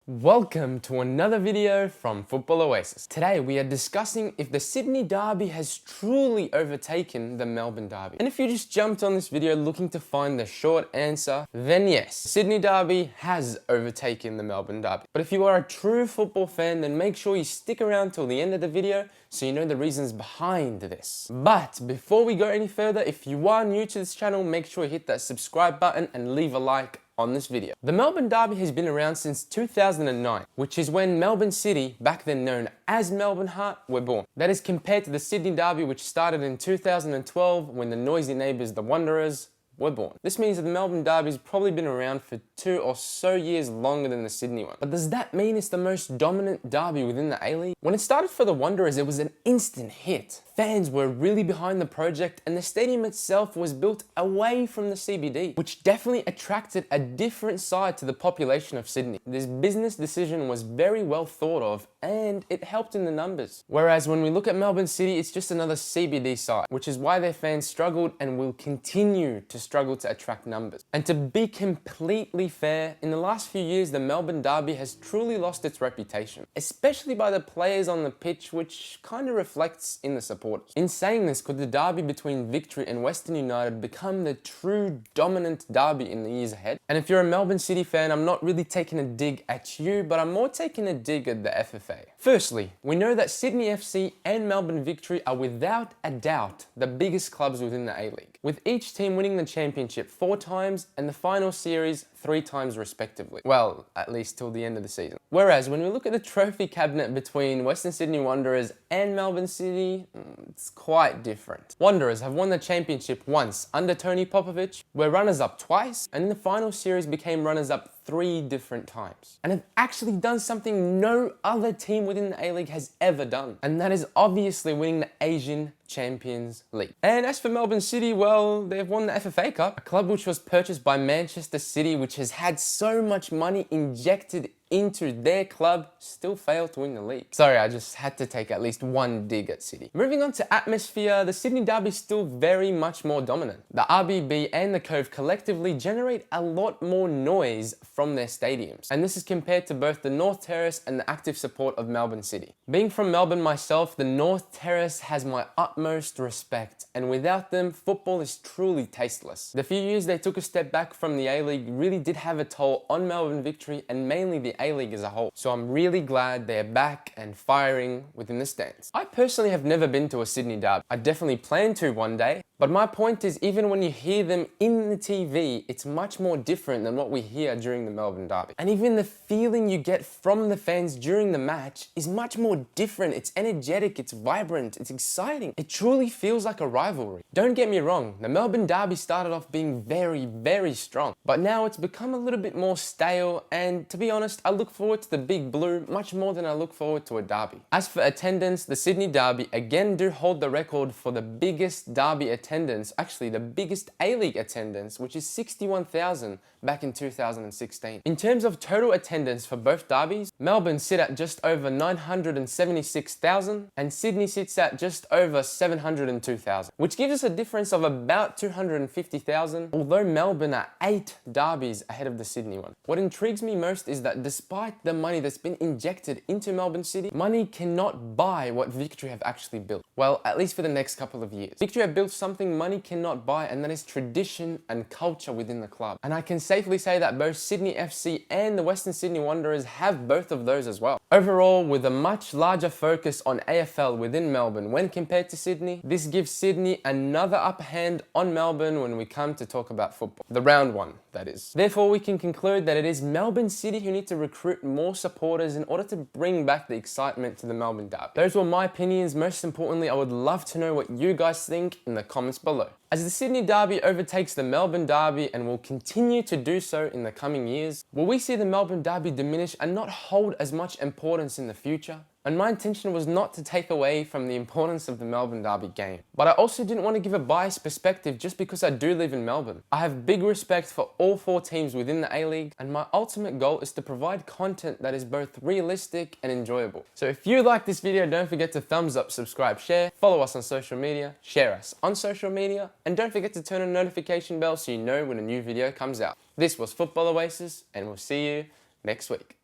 Welcome to another video from Football Oasis. Today we are discussing if the Sydney Derby has truly overtaken the Melbourne Derby. And if you just jumped on this video looking to find the short answer, then yes, Sydney Derby has overtaken the Melbourne Derby. But if you are a true football fan, then make sure you stick around till the end of the video so you know the reasons behind this. But before we go any further, if you are new to this channel, make sure you hit that subscribe button and leave a like on this video. The Melbourne Derby has been around since 2009, which is when Melbourne City, back then known as Melbourne Heart, were born. That is compared to the Sydney Derby, which started in 2012 when the noisy neighbours, the Wanderers, were born. This means that the Melbourne Derby has probably been around for 2 or so years longer than the Sydney one. But does that mean it's the most dominant derby within the A-League? When it started for the Wanderers, it was an instant hit. Fans were really behind the project and the stadium itself was built away from the CBD, which definitely attracted a different side to the population of Sydney. This business decision was very well thought of and it helped in the numbers. Whereas when we look at Melbourne City, it's just another CBD side, which is why their fans struggled and will continue to struggle to attract numbers. And to be completely fair, in the last few years, the Melbourne Derby has truly lost its reputation, especially by the players on the pitch, which kind of reflects in the supporters. In saying this, could the derby between Victory and Western United become the true dominant derby in the years ahead? And if you're a Melbourne City fan, I'm not really taking a dig at you, but I'm more taking a dig at the FFA. Firstly, we know that Sydney FC and Melbourne Victory are without a doubt the biggest clubs within the A-League, with each team winning the championship 4 times and the final series 3 times respectively. Well, at least till the end of the season. Whereas when we look at the trophy cabinet between Western Sydney Wanderers and Melbourne City, it's quite different. Wanderers have won the championship once under Tony Popovich, were runners-up twice, and in the final series became runners-up 3 different times. And have actually done something no other team within the A-League has ever done. And that is obviously winning the Asian Champions League. And as for Melbourne City, well, they've won the FFA Cup, a club which was purchased by Manchester City, which has had so much money injected into their club, still failed to win the league. Sorry, I just had to take at least one dig at City. Moving on to atmosphere, the Sydney Derby is still very much more dominant. The RBB and the Cove collectively generate a lot more noise from their stadiums. And this is compared to both the North Terrace and the active support of Melbourne City. Being from Melbourne myself, the North Terrace has my utmost respect, and without them, football is truly tasteless. The few years they took a step back from the A-League really did have a toll on Melbourne Victory and mainly the A-League as a whole. So I'm really glad they're back and firing within the stands. I personally have never been to a Sydney Derby. I definitely plan to one day, but my point is, even when you hear them in the TV, it's much more different than what we hear during the Melbourne Derby. And even the feeling you get from the fans during the match is much more different. It's energetic, it's vibrant, it's exciting. It truly feels like a rivalry. Don't get me wrong, the Melbourne Derby started off being very, very strong, but now it's become a little bit more stale, and to be honest, I look forward to the Big Blue much more than I look forward to a derby. As for attendance, the Sydney Derby again do hold the record for the biggest derby attendance, actually the biggest A-League attendance, which is 61,000 back in 2016. In terms of total attendance for both derbies, Melbourne sit at just over 976,000 and Sydney sits at just over 702,000, which gives us a difference of about 250,000, although Melbourne are 8 derbies ahead of the Sydney one. What intrigues me most is that despite the money that's been injected into Melbourne City, money cannot buy what Victory have actually built. Well, at least for the next couple of years. Victory have built something money cannot buy, and that is tradition and culture within the club. And I can safely say that both Sydney FC and the Western Sydney Wanderers have both of those as well. Overall, with a much larger focus on AFL within Melbourne when compared to Sydney, this gives Sydney another upper hand on Melbourne when we come to talk about football. The round one, that is. Therefore, we can conclude that it is Melbourne City who need to recruit more supporters in order to bring back the excitement to the Melbourne Derby. Those were my opinions. Most importantly, I would love to know what you guys think in the comments below. As the Sydney Derby overtakes the Melbourne Derby and will continue to do so in the coming years, will we see the Melbourne Derby diminish and not hold as much importance in the future? And my intention was not to take away from the importance of the Melbourne Derby game. But I also didn't want to give a biased perspective just because I do live in Melbourne. I have big respect for all 4 teams within the A-League, and my ultimate goal is to provide content that is both realistic and enjoyable. So if you like this video, don't forget to thumbs up, subscribe, share, follow us on social media, share us on social media, and don't forget to turn on the notification bell so you know when a new video comes out. This was Football Oasis, and we'll see you next week.